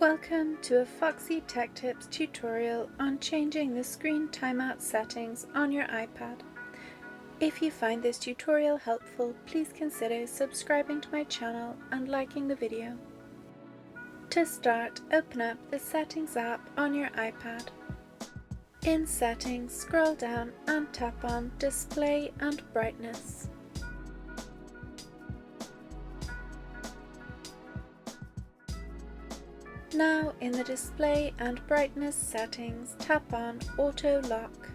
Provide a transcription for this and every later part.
Welcome to a Foxy Tech Tips tutorial on changing the screen timeout settings on your iPad. If you find this tutorial helpful, please consider subscribing to my channel and liking the video. To start, open up the Settings app on your iPad. In Settings, scroll down and tap on Display and Brightness. Now in the Display and Brightness settings, tap on Auto Lock.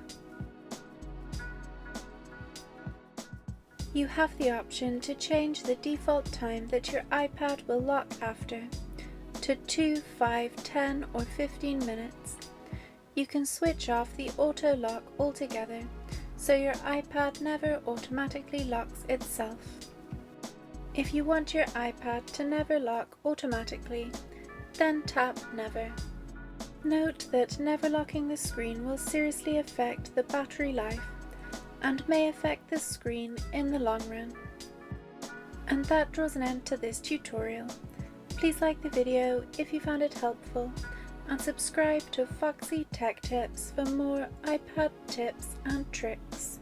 You have the option to change the default time that your iPad will lock after to 2, 5, 10 or 15 minutes. You can switch off the auto lock altogether so your iPad never automatically locks itself. If you want your iPad to never lock automatically, then tap Never. Note that never locking the screen will seriously affect the battery life and may affect the screen in the long run. And that draws an end to this tutorial. Please like the video if you found it helpful and subscribe to Foxy Tech Tips for more iPad tips and tricks.